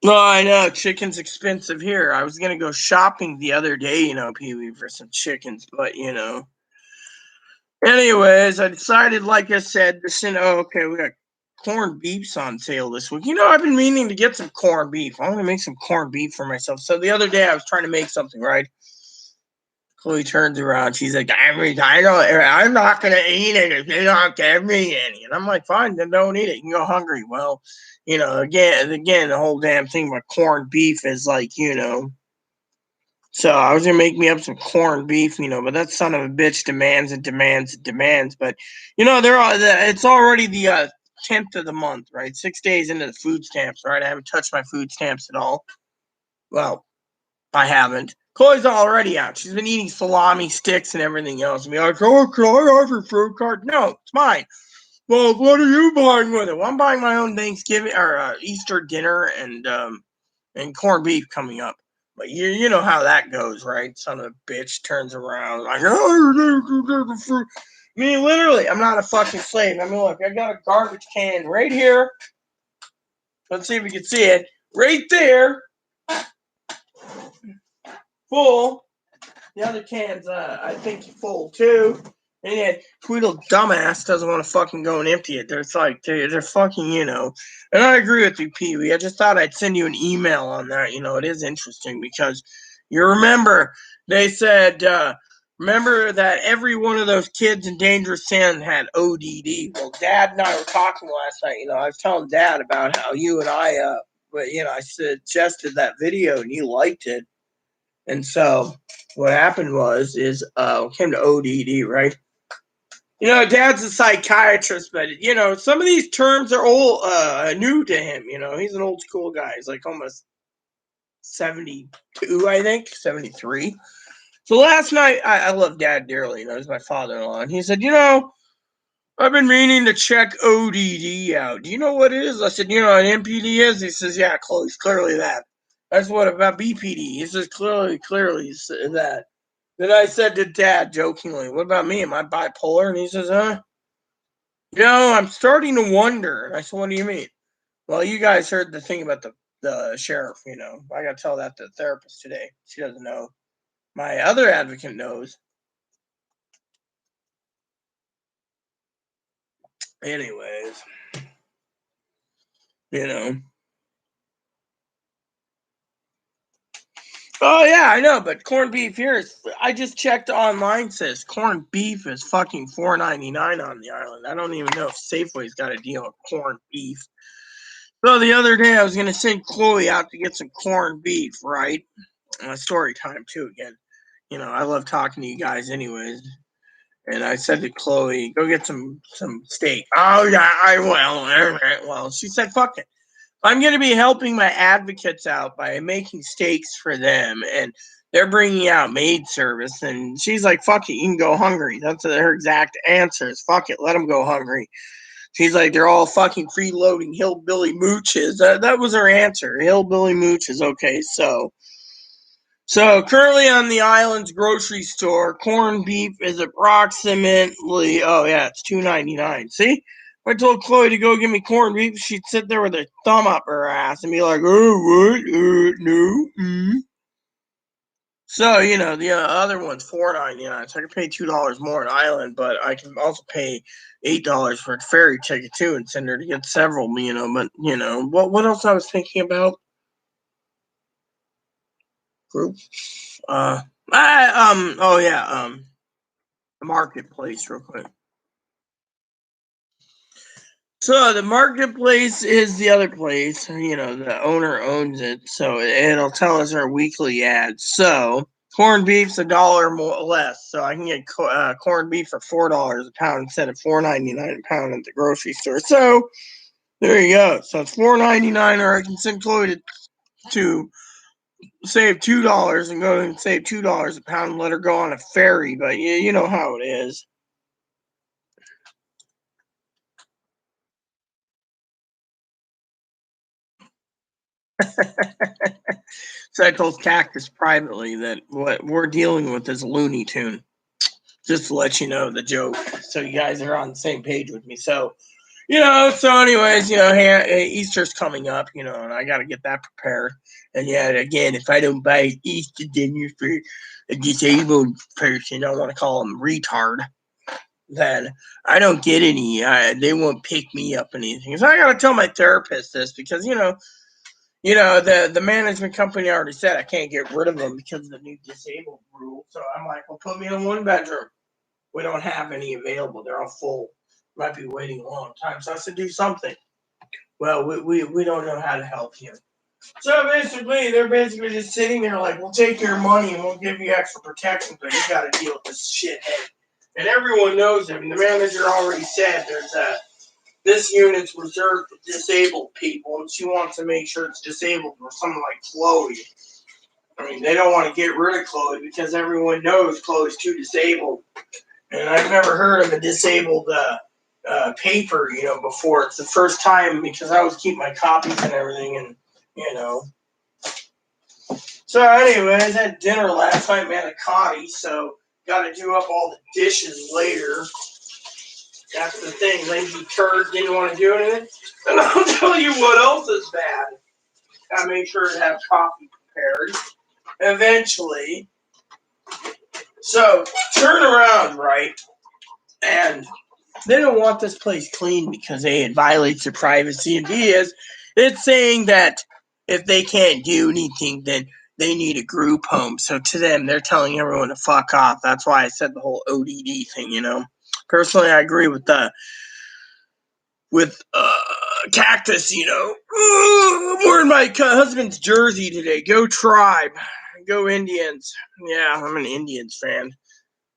Well, I know chicken's expensive here. I was gonna go shopping the other day, Pee Wee, for some chickens, but Anyways, I decided, like I said, to send. Oh, okay, we got corned beefs on sale this week. I've been meaning to get some corned beef. I want to make some corned beef for myself. So the other day I was trying to make something, right? Chloe turns around. She's like, I'm not going to eat it if you don't give me any. And I'm like, fine, then don't eat it. You can go hungry. Well, again, the whole damn thing about corned beef is like. So I was gonna make me up some corned beef, but that son of a bitch demands and demands and demands. But it's already the 10th of the month, right? 6 days into the food stamps, right? I haven't touched my food stamps at all. Well, I haven't. Chloe's already out. She's been eating salami sticks and everything else. And be like, oh, can I have your food card? No, it's mine. Well, what are you buying with it? Well, I'm buying my own Thanksgiving or Easter dinner and corned beef coming up. But you know how that goes, right? Son of a bitch turns around like, oh, I mean, literally, I'm not a fucking slave. I mean, look, I got a garbage can right here. Let's see if we can see it. Right there, full. The other can's, I think, full too. And yet, Tweedle dumbass doesn't want to fucking go and empty it. They're fucking. And I agree with you, Pee Wee. I just thought I'd send you an email on that. It is interesting because you remember they said, remember that every one of those kids in Dangerous Sin had ODD. Well, Dad and I were talking last night. I was telling Dad about how you and I suggested that video and you liked it. And so what happened came to ODD, right? Dad's a psychiatrist, but some of these terms are all new to him. He's an old school guy. He's like almost 72, I think, 73. So last night, I love Dad dearly. He's my father-in-law, and he said, I've been meaning to check ODD out. Do you know what it is? I said, what MPD is? He says, yeah, clearly that. That's what about BPD. He says, clearly that. Then I said to Dad jokingly, what about me? Am I bipolar? And he says, I'm starting to wonder. And I said, what do you mean? Well, you guys heard the thing about the sheriff, I got to tell that to the therapist today. She doesn't know. My other advocate knows. Anyways, you know. Oh yeah, I know, but corned beef here I just checked online, says corned beef is fucking $4.99 on the island. I don't even know if Safeway's got a deal with corned beef. So the other day I was gonna send Chloe out to get some corned beef, right? Story time too again. I love talking to you guys anyways. And I said to Chloe, go get some steak. Oh yeah, I will. Well, she said, fuck it. I'm going to be helping my advocates out by making steaks for them, and they're bringing out maid service. And she's like, "Fuck it, you can go hungry." That's her exact answer. Is fuck it, let them go hungry. She's like, they're all fucking freeloading hillbilly mooches. That was her answer. Hillbilly mooches. Okay, so currently on the island's grocery store, corned beef is approximately it's $2.99. See, if I told Chloe to go get me corned beef, she'd sit there with her thumb up her ass and be like, "Oh, what? No." So the other one's $4.99. So I can pay $2 more on island, but I can also pay $8 for a ferry ticket too and send her to get several. But what else I was thinking about? Group. The marketplace real quick. So the marketplace is the other place. The owner owns it, so it'll tell us our weekly ads. So corned beef's $1 more less, so I can get corned beef for $4 a pound instead of $4.99 a pound at the grocery store. So there you go. So it's $4.99, or I can send Chloe to save $2 and go and save $2 a pound and let her go on a ferry. But you know how it is. So I told Cactus privately that what we're dealing with is Looney Tune. Just to let you know the joke, so you guys are on the same page with me. So, anyways, Easter's coming up, and I got to get that prepared. And yeah, again, if I don't buy Easter dinner for a disabled person, I want to call him retard. then I don't get any. They won't pick me up anything. So I gotta tell my therapist this because the management company already said I can't get rid of them because of the new disabled rule. So I'm like, well, put me in one bedroom. We don't have any available. They're all full. Might be waiting a long time. So I said, do something. Well, we don't know how to help you. So basically, they're basically just sitting there like, we'll take your money and we'll give you extra protection, but you got to deal with this shithead. And everyone knows him. The manager already said this unit's reserved for disabled people, and she wants to make sure it's disabled for someone like Chloe. I mean, they don't want to get rid of Chloe because everyone knows Chloe's too disabled. And I've never heard of a disabled paper, before. It's the first time because I always keep my copies and everything, and. So anyways, I had dinner last night, manicotti, so got to do up all the dishes later. That's the thing. Lazy turd didn't want to do anything. And I'll tell you what else is bad. I made sure to have coffee prepared. Eventually. So, turn around, right? And they don't want this place clean because it violates their privacy. And it's saying that if they can't do anything, then they need a group home. So to them, they're telling everyone to fuck off. That's why I said the whole ODD thing, Personally, I agree with Cactus, I'm wearing my husband's jersey today. Go Tribe. Go Indians. Yeah, I'm an Indians fan.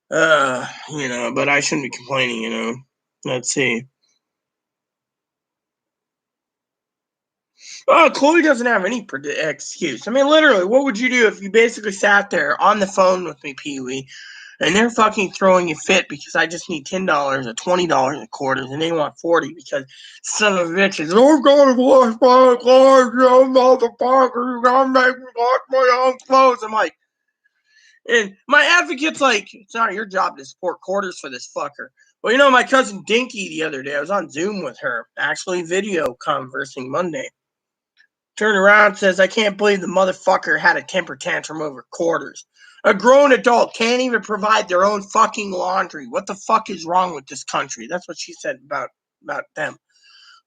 But I shouldn't be complaining, Let's see. Chloe doesn't have any excuse. I mean, literally, what would you do if you basically sat there on the phone with me, Pee-wee, and they're fucking throwing you fit because I just need $10 or $20 in quarters, and they want 40 because son of a bitch is, I'm going to wash my clothes, you motherfucker, you gotta make me wash my own clothes. I'm like, and my advocate's like, it's not your job to support quarters for this fucker. Well, my cousin Dinky the other day, I was on Zoom with her, actually video conversing Monday. Turned around and says, I can't believe the motherfucker had a temper tantrum over quarters. A grown adult can't even provide their own fucking laundry. What the fuck is wrong with this country? That's what she said about them.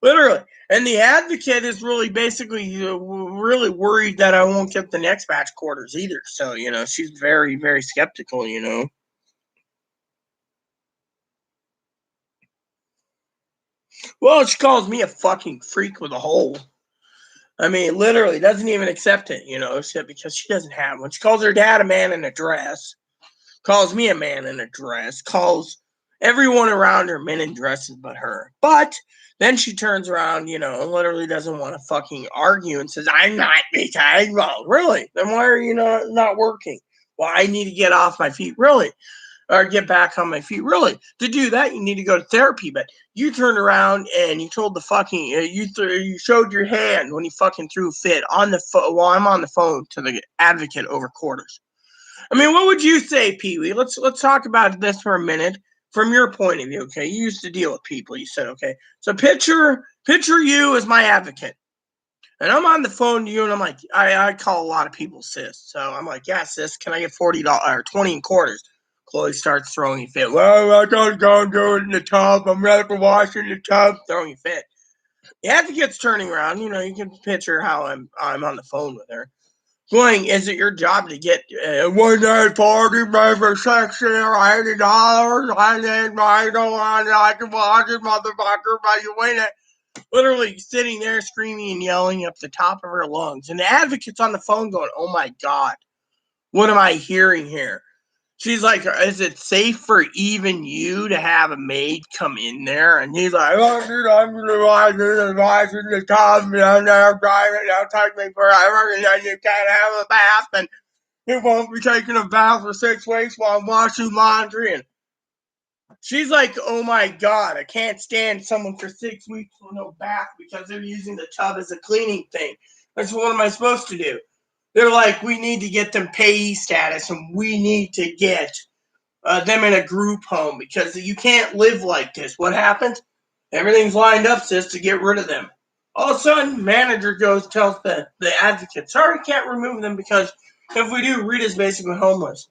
Literally. And the advocate is really basically really worried that I won't get the next batch quarters either. So, she's very, very skeptical, Well, she calls me a fucking freak with a hole. I mean, literally doesn't even accept it, because she doesn't have one. She calls her dad a man in a dress, calls me a man in a dress, calls everyone around her men in dresses but her. But then she turns around, and literally doesn't want to fucking argue and says, I'm not because, well, really? Then why are you not working? Well, I need to get off my feet, really? Or get back on my feet. Really, to do that, you need to go to therapy. But you turned around and you told the fucking you showed your hand when you fucking threw a fit on the phone while I'm on the phone to the advocate over quarters. I mean, what would you say, Pee-wee? Let's talk about this for a minute from your point of view. Okay, you used to deal with people. You said, okay, so picture you as my advocate. And I'm on the phone to you, and I'm like, I call a lot of people sis. So I'm like, yeah, sis, can I get $40 or 20 in quarters? Chloe starts throwing a fit. Well, I gotta go and do it in the tub. I'm ready for washing the tub. Throwing a fit. The advocate's turning around. You can picture how I'm on the phone with her. Going, is it your job to get one day party, maybe $60 or $80? I don't want to, I can watch it, motherfucker, but you win it. Literally sitting there screaming and yelling up the top of her lungs. And the advocate's on the phone going, oh my God, what am I hearing here? She's like, is it safe for even you to have a maid come in there? And he's like, oh, dude, I'm going to watch the tub, and they're driving, it'll take me forever, and then you can't have a bath, and you won't be taking a bath for 6 weeks while I'm washing laundry. And she's like, oh my God, I can't stand someone for 6 weeks with no bath because they're using the tub as a cleaning thing. That's what am I supposed to do? They're like, we need to get them payee status and we need to get them in a group home because you can't live like this. What happens? Everything's lined up, sis, to get rid of them. All of a sudden, manager tells the advocate, sorry, can't remove them because if we do, Rita's basically homeless.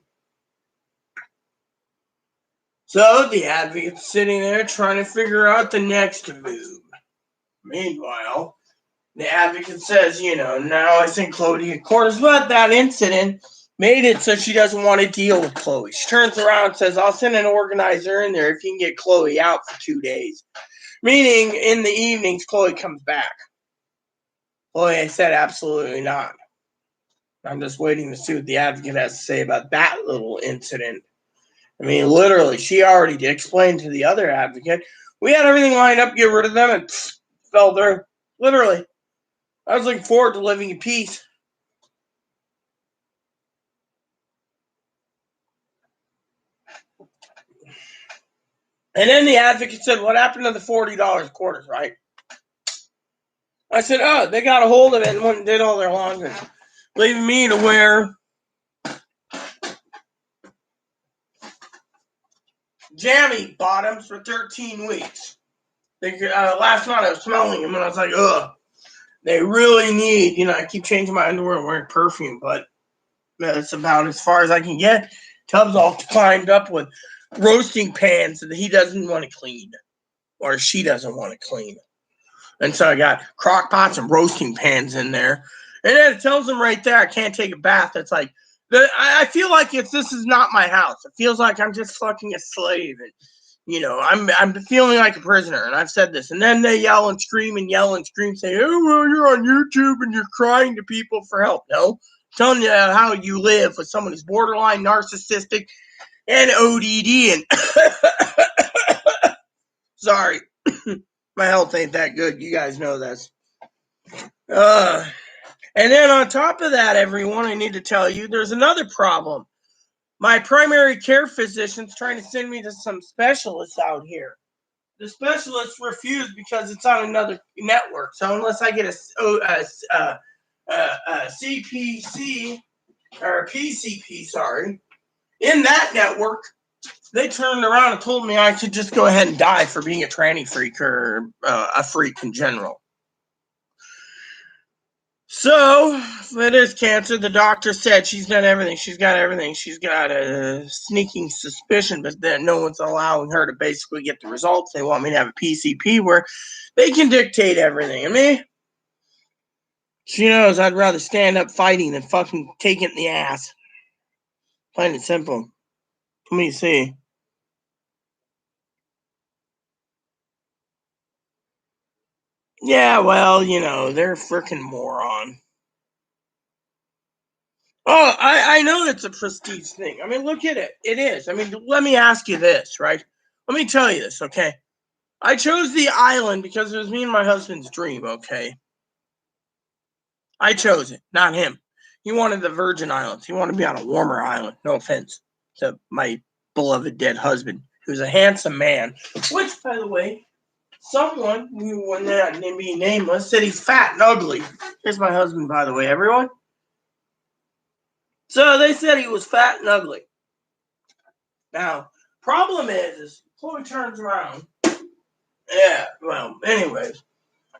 So the advocate's sitting there trying to figure out the next move. Meanwhile, the advocate says, now I think Chloe get quarters, but that incident made it so she doesn't want to deal with Chloe. She turns around and says, I'll send an organizer in there if you can get Chloe out for 2 days. Meaning, in the evenings, Chloe comes back. Chloe said, absolutely not. I'm just waiting to see what the advocate has to say about that little incident. I mean, literally, she already explained to the other advocate, we had everything lined up to get rid of them, and fell through. Literally. I was looking forward to living in peace. And then the advocate said, what happened to the $40 quarters, right? I said, oh, they got a hold of it and went and did all their laundry, leaving me to wear jammy bottoms for 13 weeks. Last night I was smelling them and I was like, ugh, they really need, I keep changing my underwear and wearing perfume, but that's about as far as I can get. Tubbs all climbed up with roasting pans that he doesn't want to clean, or she doesn't want to clean. And so I got crock pots and roasting pans in there. And then it tells them right there, I can't take a bath. It's like, I feel like this is not my house. It feels like I'm just fucking a slave. And, I'm feeling like a prisoner. And I've said this. And then they yell and scream, say, oh, well, you're on YouTube and you're crying to people for help. No, I'm telling you how you live with someone who's borderline narcissistic and ODD. And sorry. My health ain't that good. You guys know this. And then on top of that, everyone, I need to tell you, there's another problem. My primary care physician's trying to send me to some specialists out here. The specialists refuse because it's on another network. So unless I get a CPC or a PCP, in that network, they turned around and told me I could just go ahead and die for being a tranny freak or a freak in general. So, if it is cancer, the doctor said she's done everything. She's got everything. She's got a sneaking suspicion, but then no one's allowing her to basically get the results. They want me to have a PCP where they can dictate everything. And me, she knows I'd rather stand up fighting than fucking take it in the ass. Plain and simple. Let me see. Yeah, well, they're a freaking moron. Oh, I know it's a prestige thing. I mean, look at it. It is. I mean, let me ask you this, right? Let me tell you this, okay? I chose the island because it was me and my husband's dream, okay? I chose it, not him. He wanted the Virgin Islands. He wanted to be on a warmer island. No offense to my beloved dead husband, who's a handsome man. Which, by the way, someone who would not be nameless said he's fat and ugly. Here's my husband, by the way, everyone. So they said he was fat and ugly. Now, problem is Chloe turns around. Yeah, well, anyways,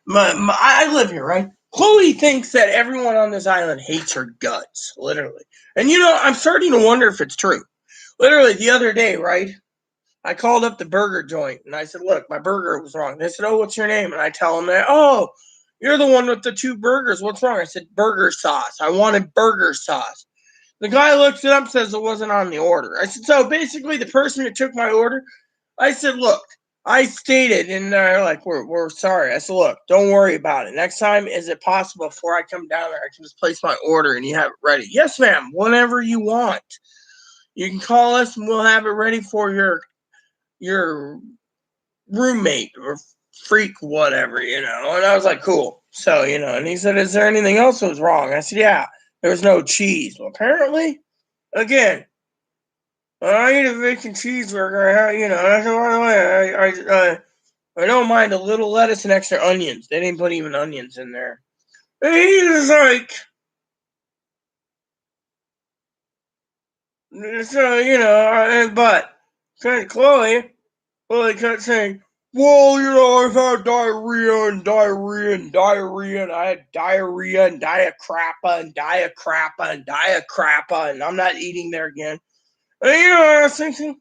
I live here, right? Chloe thinks that everyone on this island hates her guts, literally. And I'm starting to wonder if it's true. Literally, the other day, right? I called up the burger joint and I said, look, my burger was wrong. They said, oh, what's your name? And I tell them that, oh, you're the one with the 2 burgers. What's wrong? I said, burger sauce. I wanted burger sauce. The guy looks it up, says it wasn't on the order. I said, so basically the person who took my order, I said, look, I stated, and they're like, we're sorry. I said, look, don't worry about it. Next time, is it possible before I come down there, I can just place my order and you have it ready? Yes, ma'am, whenever you want. You can call us and we'll have it ready for your roommate or freak, whatever, And I was like, cool. So, and he said, is there anything else that was wrong? I said, yeah. There was no cheese. Well, apparently, again, I eat a bacon cheeseburger. That's the way. I don't mind a little lettuce and extra onions. They didn't put even onions in there. And he was like, so, but Chloe kept saying, well, I've had diarrhea and diarrhea and diarrhea, and I had diarrhea and diacrappa and diacrappa and diacrappa, and I'm not eating there again. And I was thinking,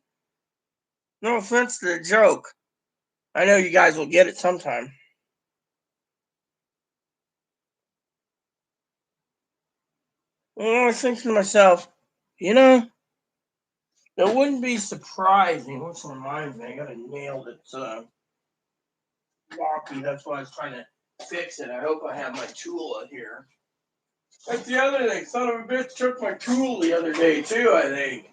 No offense to the joke. I know you guys will get it sometime. I was thinking to myself, it wouldn't be surprising. Which reminds me, I gotta nail it. Walkie. That's why I was trying to fix it. I hope I have my tool here. That's the other thing. Son of a bitch took my tool the other day too. I think.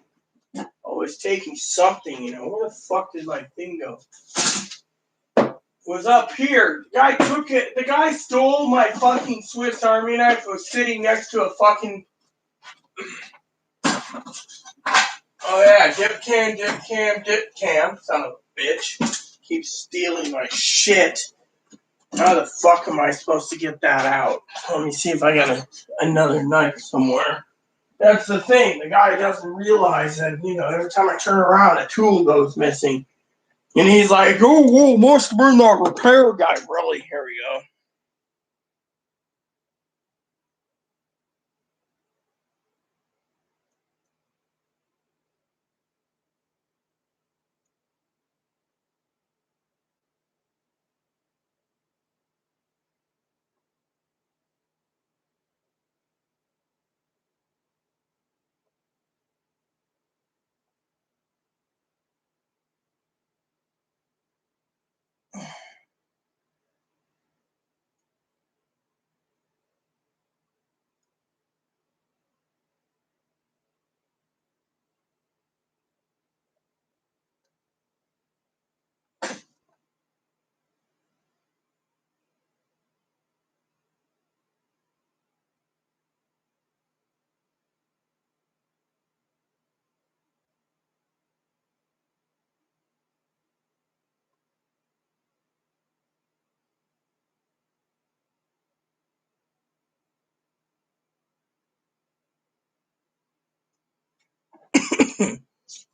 Always taking something. Where the fuck did my thing go? Was up here. The guy took it. The guy stole my fucking Swiss Army knife. Was sitting next to a fucking. Oh yeah, dip cam. Son of a bitch. Keeps stealing my shit. How the fuck am I supposed to get that out? Let me see if I got another knife somewhere. That's the thing. The guy doesn't realize that, every time I turn around, a tool goes missing. And he's like, oh, must have been that repair guy. Really? Here we go.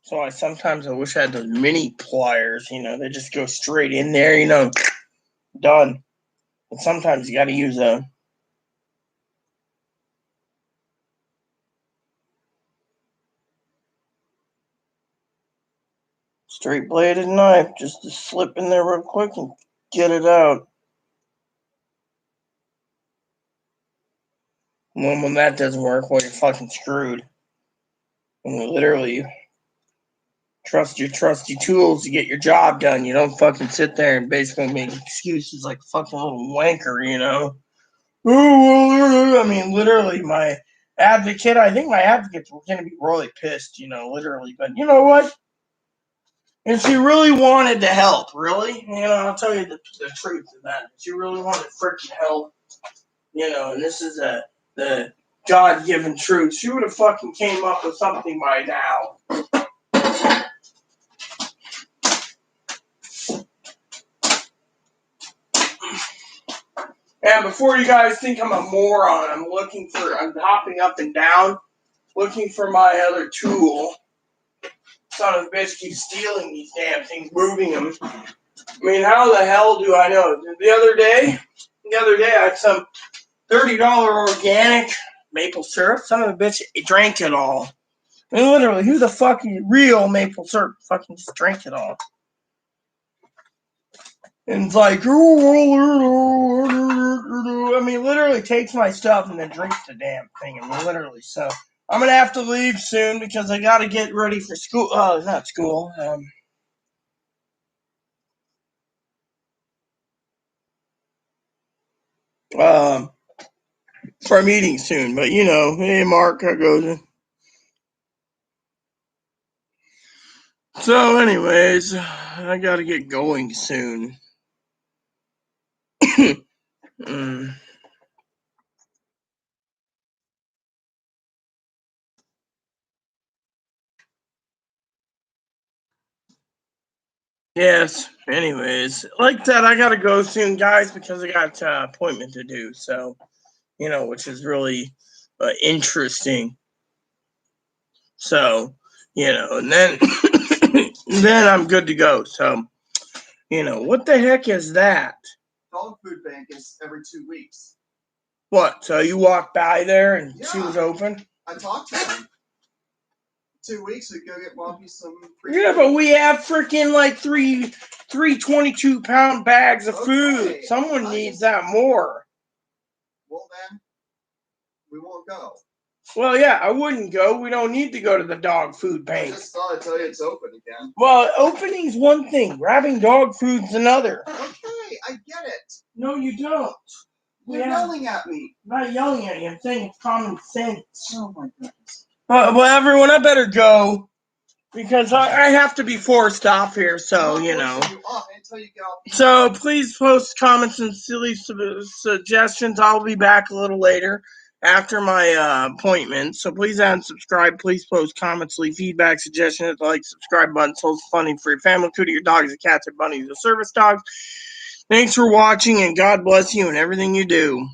So I wish I had those mini pliers, they just go straight in there, done. But sometimes you got to use a straight bladed knife just to slip in there real quick and get it out. And when that doesn't work, well, you're fucking screwed. And literally, trust your trusty tools to get your job done. You don't fucking sit there and basically make excuses like a fucking little wanker, Oh, I mean, literally, my advocate, I think my advocate's going to be really pissed, literally. But you know what? And she really wanted to help, really. I'll tell you the truth of that. She really wanted freaking help, and this is the God-given truth. She would have fucking came up with something by now. And before you guys think I'm a moron, I'm hopping up and down, looking for my other tool. Son of a bitch keeps stealing these damn things, moving them. I mean, how the hell do I know? The other day I had some $30 organic maple syrup. Son of a bitch, it drank it all. I mean, literally, who the fuck is real maple syrup fucking just drank it all? And it's like, I mean, literally takes my stuff and then drinks the damn thing. I mean, literally. So I'm gonna have to leave soon because I gotta get ready for school. Not school. For a meeting soon. But hey, Mark, how goes it? So, anyways, I gotta get going soon. Yes. Anyways, like that, I gotta go soon, guys, because I got an appointment to do. So, which is really interesting. So, and then then I'm good to go. So, what the heck is that? Dog food bank is every 2 weeks. What? So you walked by there and she was open? I talked to them. 2 weeks, we go get Monkey some Yeah, but we have freaking like three 22-pound bags of food. Okay, Someone I needs just- that more. Well, then, we won't go. Well, yeah, I wouldn't go. We don't need to go to the dog food I bank. just thought I'd tell you it's open again. Well, opening's one thing. Grabbing dog food's another. Okay, I get it. No, you don't. You're Yeah. yelling at me. I'm not yelling at you. I'm saying it's common sense. Oh my goodness. Well, everyone, I better go because I have to be forced off here. So, I'm you not know. forcing you off until you get off. So please post comments and silly suggestions. I'll be back a little later after my appointment. So please add and subscribe. Please post comments, leave feedback, suggestions, like, subscribe button. So it's funny for your family, including your dogs, your cats, your bunnies, your service dogs. Thanks for watching, and God bless you and everything you do.